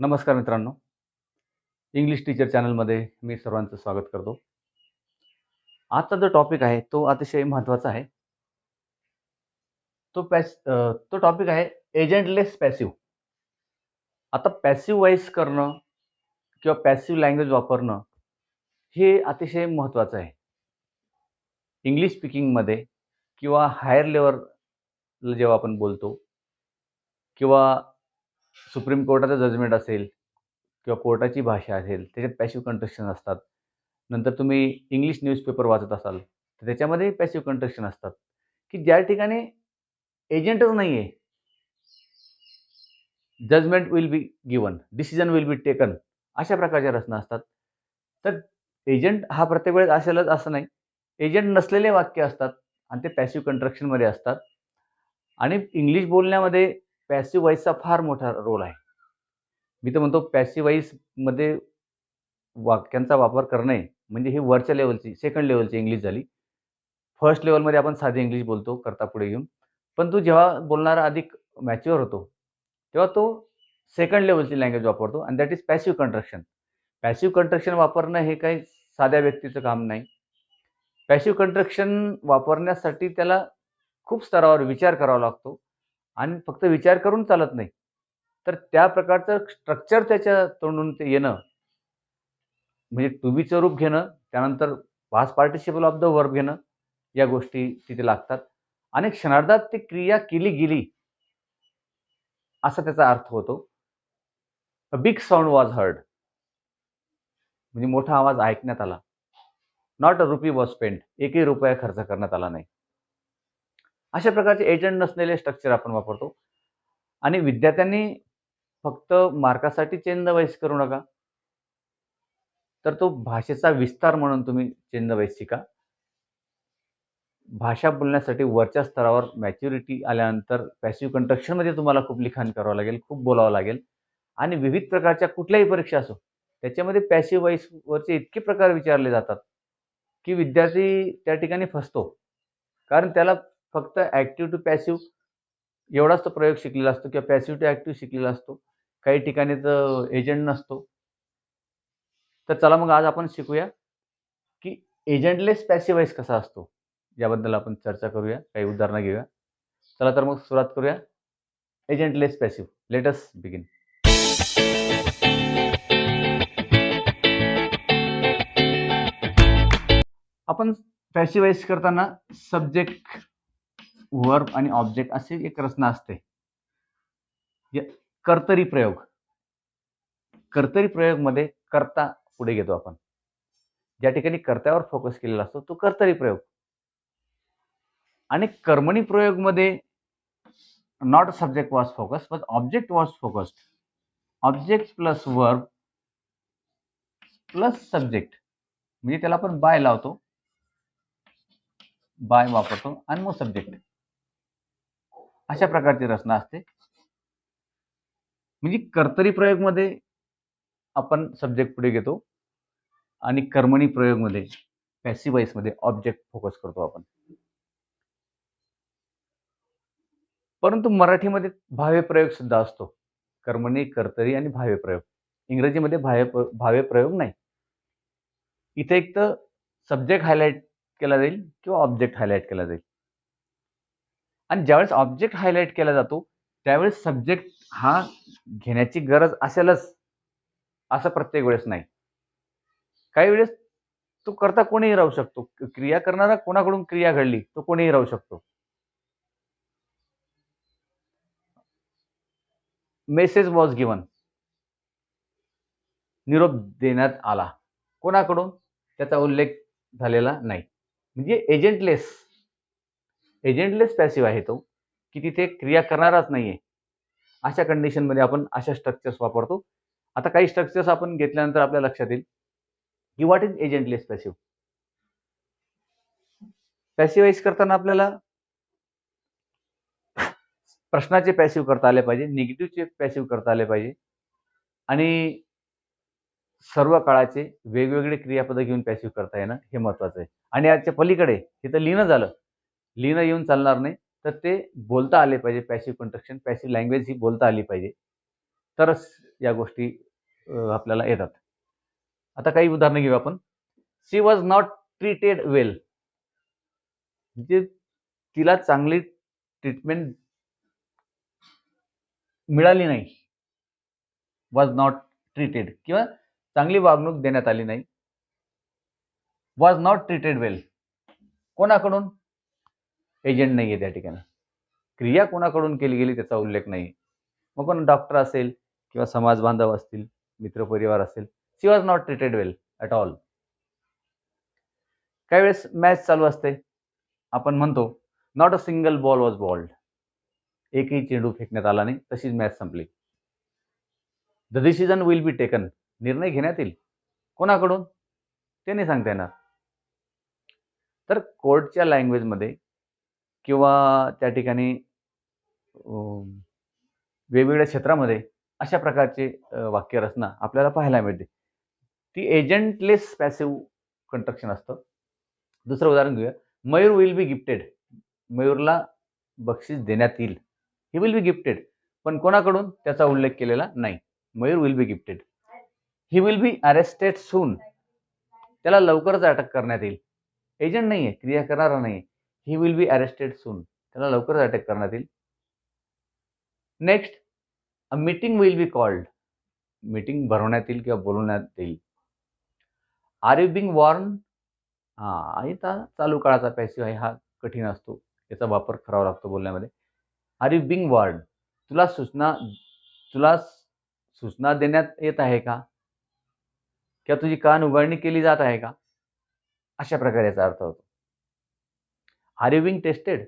नमस्कार मित्रांनो, English teacher चॅनलमध्ये मी सर्वांचं स्वागत करतो. आजचा जो टॉपिक आहे तो अतिशय महत्त्वाचा आहे. तो टॉपिक आहे एजंटलेस पॅसिव्ह. आता पॅसिव्ह व्हॉईस करणं किंवा पॅसिव्ह लँग्वेज वापरणं हे अतिशय महत्त्वाचं आहे. इंग्लिश स्पीकिंगमध्ये किंवा हायर लेव्हलला जेव्हा आपण बोलतो किंवा सुप्रीम कोर्टाचं जजमेंट असेल किंवा कोर्टाची भाषा असेल, त्याच्यात पॅसिव्ह कंट्रक्शन असतात. नंतर तुम्ही इंग्लिश न्यूजपेपर वाचत असाल, तर त्याच्यामध्ये पॅसिव्ह कंट्रक्शन असतात, की ज्या ठिकाणी एजंटच नाही आहे. Judgement will be given, decision will be taken, अशा प्रकारच्या रचना असतात. तर एजंट हा प्रत्येक वेळेस असेलच असं नाही. एजंट नसलेले वाक्य असतात आणि ते पॅसिव्ह कंट्रक्शनमध्ये असतात. आणि इंग्लिश बोलण्यामध्ये पॅसिव्ह व्हॉईसचा फार मोठा रोल आहे. मी तर म्हणतो पॅसिव्ह व्हॉईसमध्ये वाक्यांचा वापर करणे म्हणजे ही वरच्या लेव्हलची, सेकंड लेव्हलची इंग्लिश झाली. फर्स्ट लेव्हलमध्ये आपण साधी इंग्लिश बोलतो करता पुढे घेऊन. पण तो जेव्हा बोलणारा अधिक मॅच्युअर होतो, तेव्हा तो सेकंड लेव्हलची लँग्वेज वापरतो आणि that is passive construction. Passive construction वापरणं हे काही साध्या व्यक्तीचं काम नाही. पॅसिव्ह कंट्रक्शन वापरण्यासाठी त्याला खूप स्तरावर विचार करावा लागतो आणि फक्त विचार करून चालत नाही. तर त्या प्रकारचं स्ट्रक्चर त्याच्या तोंडून ते येणं, म्हणजे टू बीचं रूप घेणं, त्यानंतर past participle of the verb घेणं, या गोष्टी तिथे लागतात. आणि क्षणार्धात ती क्रिया केली गेली असा त्याचा अर्थ होतो. A big sound was heard, म्हणजे मोठा आवाज ऐकण्यात आला. Not a rupee was spent, एकही रुपया खर्च करण्यात आला नाही. अशा प्रकारचे एजंट नसलेले स्ट्रक्चर आपण वापरतो. आणि विद्यार्थ्यांनी फक्त मार्कासाठी चेंज द व्हॉईस करू नका, तर तो भाषेचा विस्तार म्हणून तुम्ही चेंज द व्हॉईस शिका. भाषा बोलण्यासाठी वरच्या स्तरावर मॅच्युरिटी आल्यानंतर पॅसिव्ह कंट्रक्शनमध्ये तुम्हाला खूप लिखाण करावं लागेल, खूप बोलावं लागेल. आणि विविध प्रकारच्या कुठल्याही परीक्षा असो, त्याच्यामध्ये पॅसिव्ह व्हॉईसवरचे इतके प्रकार विचारले जातात, की विद्यार्थी त्या ठिकाणी फसतो. कारण त्याला फक्त ॲक्टिव्ह टू पॅसिव्ह एवढाच तो प्रयोग शिकलेला असतो किंवा पॅसिव्ह टू ॲक्टिव्ह शिकलेला असतो. काही ठिकाणी तर एजंट नसतो. तर चला मग आज आपण शिकूया, की एजंटलेस पॅसिव्ह व्हॉईस कसा असतो, याबद्दल आपण चर्चा करूया, काही उदाहरणं घेऊया. चला तर मग सुरुवात करूया. एजंटलेस पॅसिव्ह, लेट अस बिगिन. आपण पॅसिव्ह व्हॉईस करताना सब्जेक्ट, वर्ब आणि ऑब्जेक्ट अशी एक रचना असते. कर्तरी प्रयोग, कर्तरी प्रयोगमध्ये कर्ता पुढे घेतो आपण. ज्या ठिकाणी कर्त्यावर फोकस केलेला असतो तो कर्तरी प्रयोग. आणि कर्मणी प्रयोगमध्ये not subject was focus but object was focused. Object plus verb plus subject, म्हणजे त्याला आपण बाय लावतो, बाय वापरतो आणि मग सब्जेक्ट, अशा प्रकारची रचना असते. म्हणजे कर्तरी प्रयोगमध्ये आपण सब्जेक्ट पुढे घेतो आणि कर्मणी प्रयोगमध्ये, पॅसिव्ह व्हॉईसमध्ये ऑब्जेक्ट फोकस करतो आपण. परंतु मराठीमध्ये भाव्य प्रयोग सुद्धा असतो. कर्मणी, कर्तरी आणि भाव्य प्रयोग. इंग्रजीमध्ये भाव्य प्रयोग नाही. इथे एक तर सब्जेक्ट हायलाइट केला जाईल किंवा ऑब्जेक्ट हायलाइट केला जाईल. आणि ज्यावेळेस ऑब्जेक्ट हायलाइट केला जातो त्यावेळेस सब्जेक्ट हा घेण्याची गरज असेलच असं प्रत्येक वेळेस नाही. काही वेळेस तो करता कोणीही राहू शकतो. क्रिया करणारा कोणाकडून क्रिया घडली तो कोणीही राहू शकतो. मेसेज वॉज गिवन, निरोप देण्यात आला. कोणाकडून त्याचा उल्लेख झालेला नाही. म्हणजे एजंटलेस पॅसिव्ह आहे तो, की तिथे क्रिया करणाराच नाहीये. अशा कंडिशनमध्ये आपण अशा स्ट्रक्चर्स वापरतो. आता काही स्ट्रक्चर्स आपण घेतल्यानंतर आपल्या लक्षात येईल की व्हॉट इज एजंटलेस पॅसिव्ह. पॅसिव्हाइज करताना आपल्याला प्रश्नाचे पॅसिव्ह करता आले पाहिजे, निगेटिव्हचे पॅसिव्ह करता आले पाहिजे आणि सर्व काळाचे वेगवेगळे क्रियापदं घेऊन पॅसिव्ह करता येणं हे महत्त्वाचं आहे. आणि याच्या पलीकडे हे तर लिहिणं झालं, लिहिणं येऊन चालणार नाही, तर ते बोलता आले पाहिजे. पॅसिव्ह कंट्रक्शन, पॅसिव्ह लँग्वेज ही बोलता आली पाहिजे. तरच या गोष्टी आपल्याला येतात. आता काही उदाहरणं घेऊ आपण. शी वॉज नॉट ट्रीटेड वेल, म्हणजे तिला चांगली ट्रीटमेंट मिळाली नाही. वॉज नॉट ट्रीटेड किंवा चांगली वागणूक देण्यात आली नाही. वॉज नॉट ट्रीटेड वेल कोणाकडून? एजंट नाहीये त्या ठिकाणी. क्रिया कोणाकडून केली गेली त्याचा उल्लेख नाही. मग कोण डॉक्टर असेल किंवा समाज बांधव असतील, मित्रपरिवार असेल. She was not treated well at all. काही वेळेस मॅच चालू असते, आपण म्हणतो not a single ball was bowled, एकही चेंडू फेकण्यात आला नाही, तशीच मॅच संपली. The decision will be taken, निर्णय घेण्यात येईल. कोणाकडून? ते नाही सांगता येणार. तर कोर्टच्या लँग्वेजमध्ये किंवा त्या ठिकाणी वेगवेगळ्या क्षेत्रामध्ये अशा प्रकारचे वाक्यरचना आपल्याला पाहायला मिळते. ती एजंटलेस पॅसिव्ह कंस्ट्रक्शन असतं. दुसरं उदाहरण घेऊया. मयूर विल बी गिफ्टेड, मयूरला बक्षीस देण्यात येईल. ही विल बी गिफ्टेड, पण कोणाकडून त्याचा उल्लेख केलेला नाही. Mayur will be gifted. He will be arrested soon, त्याला लवकरच अटक करण्यात येईल. एजंट नाहीये, क्रिया करणारा नाही. ही विल बी अरेस्टेड सून, त्याला लवकरच अटक करण्यात येईल. Next, a meeting will be called, meeting भरवण्यात येईल किंवा बोलवण्यात येईल. आर यू बिंग वॉर्न, इथं चालू काळाचा पॅसिव्ह आहे, हा कठीण असतो, याचा वापर करावा लागतो बोलण्यामध्ये. आर यू बिंग वॉर्न, तुला सूचना देण्यात येत आहे का, किंवा तुझी कान उघडणी केली जात आहे का, अशा प्रकारे याचा अर्थ होतो. आर यू बिंग टेस्टेड,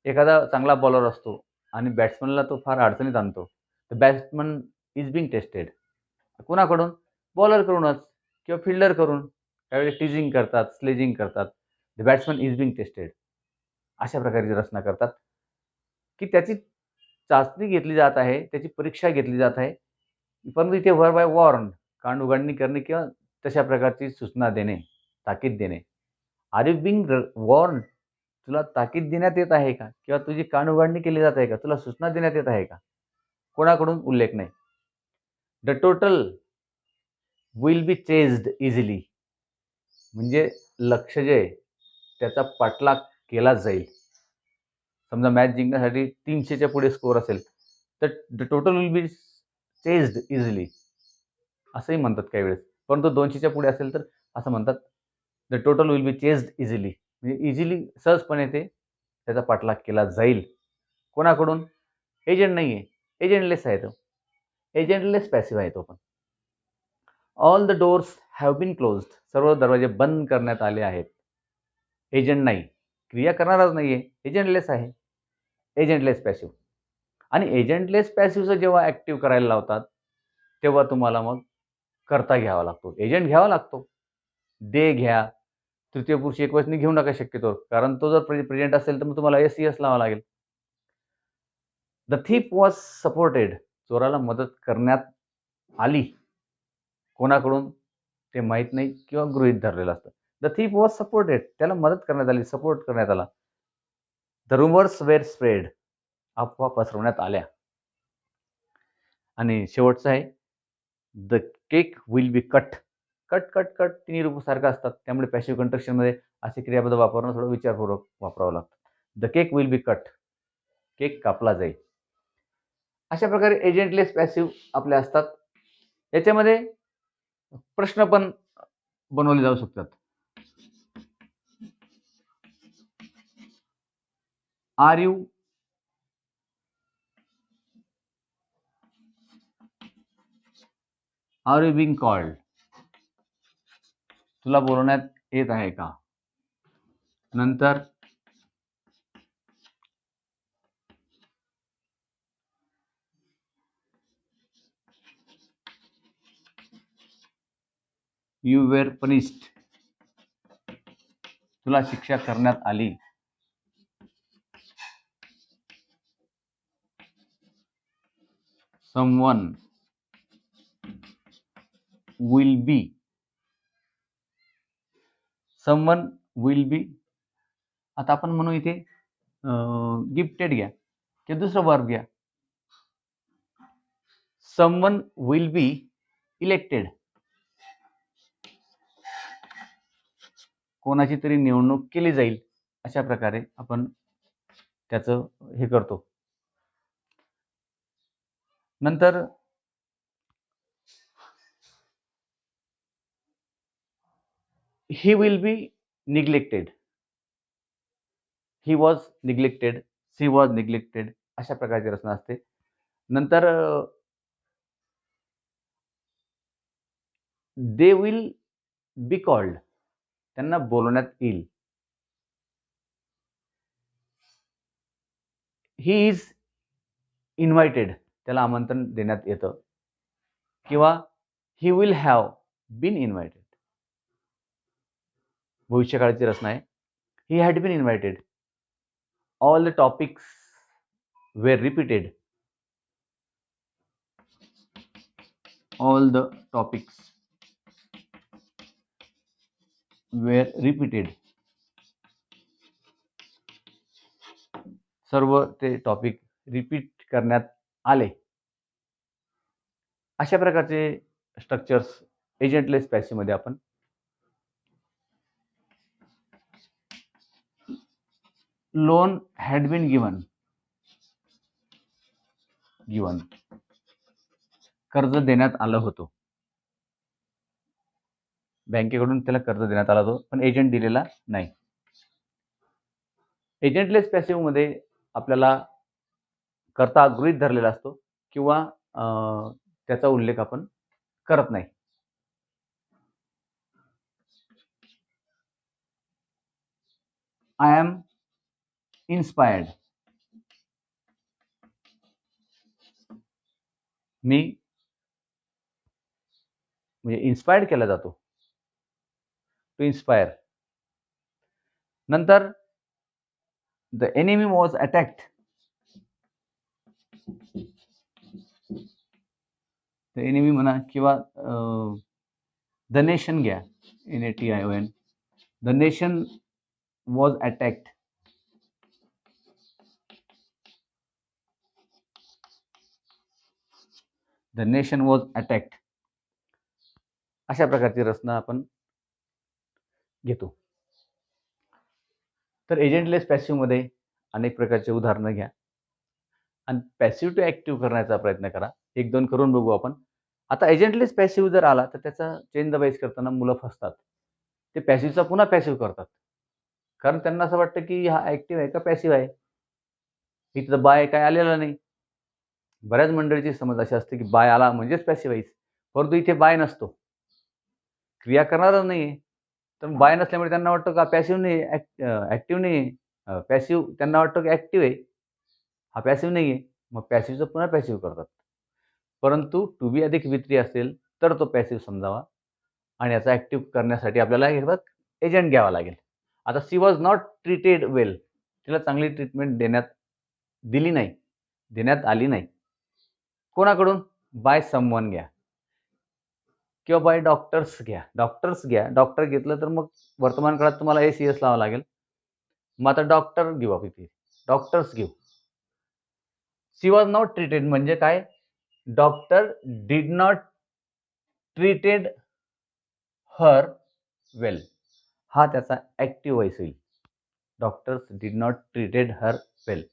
एखादा चांगला बॉलर असतो आणि बॅट्समनला तो फार अडचणीत आणतो. The batsman is being tested, कोणाकडून? बॉलर करूनच किंवा फिल्डर करून. त्यावेळी टीजिंग करतात, स्लेजिंग करतात. The batsman is being tested, अशा प्रकारची रचना करतात की त्याची चाचणी घेतली जात आहे, त्याची परीक्षा घेतली जात आहे. परंतु इथे वर बाय वॉर्न, कान उघडणी करणे किंवा तशा प्रकारची सूचना देणे, ताकीद देणे. आर यू बिंग वॉर्न, तुला ताकीद देण्यात येत आहे का, किंवा तुझी कान उघडणी केली जात आहे का, तुला सूचना देण्यात येत आहे का, कोणाकडून? उल्लेख नाही. The total will be chased easily, म्हणजे लक्ष जे आहे त्याचा पाठलाग केला जाईल. समजा मॅच जिंकण्यासाठी 300च्या पुढे स्कोअर असेल तर the total will be chased easily असंही म्हणतात काही वेळेस. परंतु 200च्या पुढे असेल तर असं म्हणतात the total will be chased easily, म्हणजे इझिली, सहजपणे ते त्याचा पाठलाग केला जाईल. कोणाकडून? एजंट नाही आहे, एजंटलेस आहे तो, एजंटलेस पॅसिव्ह आहे तो. पण all the doors have been closed, सर्व दरवाजे बंद करण्यात आले आहेत. एजंट नाही, क्रिया करणारच नाही आहे, एजंटलेस आहे, एजंटलेस पॅसिव्ह. आणि एजंटलेस पॅसिव्हचं जेव्हा ॲक्टिव्ह करायला लावतात तेव्हा तुम्हाला मग करता घ्यावा लागतो, एजंट घ्यावा लागतो. दे घ्या, तृतीय पुरुष एकवचनी घेऊ नका शक्यतो, कारण तो जर प्रेझेंट असेल तर मग तुम्हाला एस लावावा लागेल. द थीफ वॉज सपोर्टेड, चोराला मदत करण्यात आली. कोणाकडून? ते माहीत नाही किंवा गृहीत धरलेलं असतं. द थीफ वॉज सपोर्टेड, त्याला मदत करण्यात आली, सपोर्ट करण्यात आला. द रुमर्स वेर स्प्रेड, अफवा पसरवण्यात आल्या. आणि शेवटचं आहे the cake will be cut. Cut cut cut तिन्ही रूपसारखं असतात, त्यामुळे पॅसिव्ह कंस्ट्रक्शनमध्ये असे क्रियापद वापरणं थोडं विचारपूर्वक वापरावं लागतं. The cake will be cut, cake कापला जाईल. अशा प्रकारे एजंटलेस पॅसिव्ह आपले असतात. याच्यामध्ये प्रश्न पण बनवले जाऊ शकतात. आर यू बिंग कॉल्ड, तुला बोलवण्यात येत आहे का. नंतर यू वेर पनिश्ड, तुला शिक्षा करण्यात आली. Someone will be, someone will be, आता आपण म्हणू इथे गिफ्टेड घ्या किंवा दुसरं वर्ब घ्या. Someone will be elected. कोणाची तरी निवडणूक केली जाईल अशा प्रकारे आपण त्याचं हे करतो. नंतर he will be neglected. He was neglected, she was neglected अशा प्रकारची रचना असते. नंतर दे विल बी कॉल्ड, त्यांना बोलवण्यात येईल. ही इज इन्व्हायटेड, त्याला आमंत्रण देण्यात येतं. किंवा he will have been invited, भविष्यकाळाची रचना आहे. He had been invited. All the topics were repeated. All the topics were repeated. सर्व ते टॉपिक रिपीट करण्यात आले. अशा प्रकारचे स्ट्रक्चर्स एजंटलेस पॅसिव्ह मध्ये आपण लोन हॅड बीन गिवन. कर्ज देण्यात आलं होतं. बँकेकडून त्याला कर्ज देण्यात आला होतं, पण एजंट दिलेला नाही. एजंटलेस पॅसिव्ह मध्ये आपल्याला कर्ता गृहीत धरलेला असतो किंवा त्याचा उल्लेख आपण करत नाही. I am inspired. मी म्हणजे इन्स्पायर्ड केला जातो, टू इन्स्पायर. नंतर the enemy was attacked. The enemy म्हणा किंवा द नेशन घ्या, NATION. The nation was attacked. The nation was attacked अशा प्रकारची रचना आपण घेतो. तर एजंटलेस पॅसिव्ह मध्ये अनेक प्रकारचे उदाहरणं घ्या आणि पॅसिव्ह टू ऍक्टिव्ह करण्याचा प्रयत्न करा. एक दोन करून बघू आपण. आता एजंटलेस पॅसिव्ह जर आला तर त्याचा चेंज द बाईज करताना मुलं फसतात. ते पॅसिव्हचा पुन्हा पॅसिव्ह करतात, कारण त्यांना असं वाटतं की हा ऍक्टिव्ह आहे का पॅसिव्ह आहे. इथं बाय काय आलेला नाही. बऱ्याच मंडळीची समज अशी असते की बाय आला म्हणजेच पॅसिव्ह आहे, परंतु इथे बाय नसतो, क्रिया करणारच नाहीये. तर बाय नसल्यामुळे त्यांना वाटतं का पॅसिव्ह नाही, ऍक्टिव्ह नाही. पॅसिव्ह त्यांना वाटतं की ऍक्टिव्ह आहे, हा पॅसिव्ह नाहीये. मग पॅसिव्हचं पुन्हा पॅसिव्ह करतात. परंतु टू बी अधिक वित्री असेल तर तो पॅसिव्ह समजावा आणि याचा ऍक्टिव्ह करण्यासाठी आपल्याला एजंट घ्यावा लागेल. आता सी वॉज नॉट ट्रीटेड वेल, तिला चांगली ट्रीटमेंट देण्यात आली नाही. कोणाकडून? बाय समवन घ्या किंवा बाय डॉक्टर्स घ्या. डॉक्टर घेतलं तर मग वर्तमान काळात तुम्हाला ACS लावावं लागेल. मग आता डॉक्टर घेऊ आपण इथे, डॉक्टर्स घेऊ. सी वॉज नॉट ट्रीटेड म्हणजे काय? Doctor did not treated her well, हा त्याचा ऍक्टिव्ह वॉइस होईल. Doctors did not treated her well.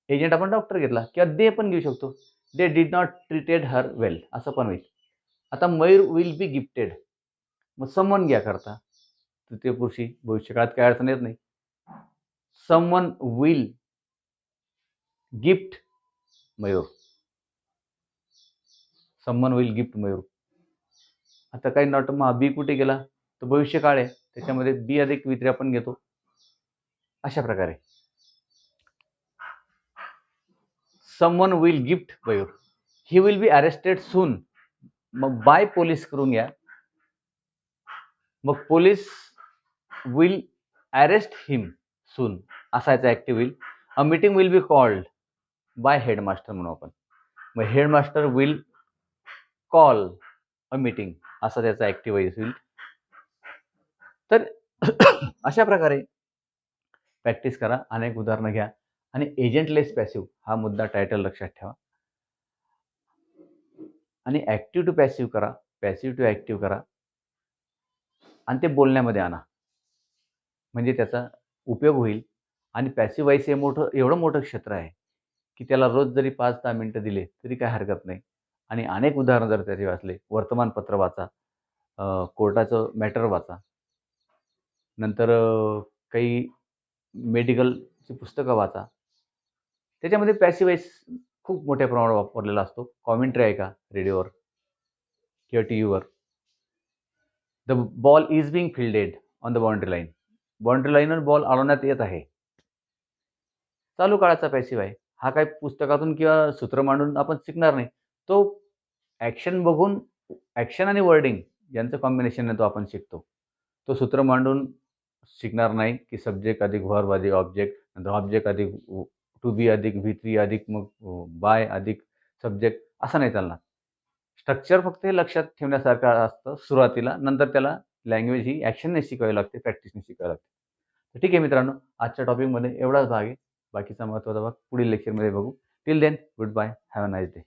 Agent आपण डॉक्टर घेतला किंवा दे पण घेऊ शकतो. They did not treated her well असं पण होईल. आता मयूर विल बी गिफ्टेड, मग समवन घ्या करता तृतीय पुरुषी, भविष्यकाळात काय अडचण येत नाही. Someone will gift Mayur. Someone will gift Mayur. आता काही नॉट, मग बी कुठे गेला? तर भविष्यकाळ आहे, त्याच्यामध्ये बी अधिक वित्री आपण घेतो. अशा प्रकारे someone will gift Mayur. He will be arrested soon, मग बाय पोलीस करून घ्या. मग police will arrest him soon असायचा ऍक्टिव्ह होईल. A meeting will be called by headmaster म्हणू आपण. मग headmaster will call a meeting असा त्याचा ऍक्टिव्ह होईल. तर अशा प्रकारे प्रॅक्टिस करा, अनेक उदाहरणं घ्या आणि एजंटलेस पॅसिव्ह हा मुद्दा टायटल लक्षात ठेवा. आणि ॲक्टिव्ह टू पॅसिव्ह करा, पॅसिव्ह टू ॲक्टिव्ह करा आणि ते बोलण्यामध्ये आणा. म्हणजे त्याचा उपयोग होईल. आणि पॅसिव्ह व्हॉईस हे एवढं मोठं क्षेत्र आहे, की त्याला रोज जरी 5-10 मिनिटं दिले तरी काही हरकत नाही. आणि अनेक उदाहरणं जर त्याचे वाचले, वर्तमानपत्र वाचा, कोर्टाचं मॅटर वाचा, नंतर काही मेडिकलची पुस्तकं वाचा. त्याच्यामध्ये पॅसिव्ह व्हॉईस खूप मोठ्या प्रमाणावर वापरलेला असतो. कॉमेंट्री ऐका रेडिओवर किंवा टीव्हीवर. The ball is being fielded on the boundary line. Boundary लाईनवर बॉल अडवण्यात येत आहे. चालू काळाचा पॅसिव्ह आहे. हा काही पुस्तकातून किंवा सूत्र मांडून आपण शिकणार नाही. तो ॲक्शन बघून, ॲक्शन आणि वर्डिंग यांचं कॉम्बिनेशन आहे, तो आपण शिकतो. तो सूत्र मांडून शिकणार नाही, की सब्जेक्ट अधिक व्हर्ब अधिक ऑब्जेक्ट, नंतर ऑब्जेक्ट अधिक टू बी अधिक व्ही3 अधिक मग बाय अधिक सब्जेक्ट, असं नाही चालणार. स्ट्रक्चर फक्त हे लक्षात ठेवण्यासारखं असतं सुरुवातीला. नंतर त्याला लँग्वेज ही ॲक्शनने शिकावी लागते, प्रॅक्टिसने शिकावी लागते. तर ठीक आहे मित्रांनो, आजच्या टॉपिकमध्ये एवढाच भाग आहे. बाकीचा महत्त्वाचा भाग पुढील लेक्चरमध्ये बघू. Till then, good bye. Have a nice day.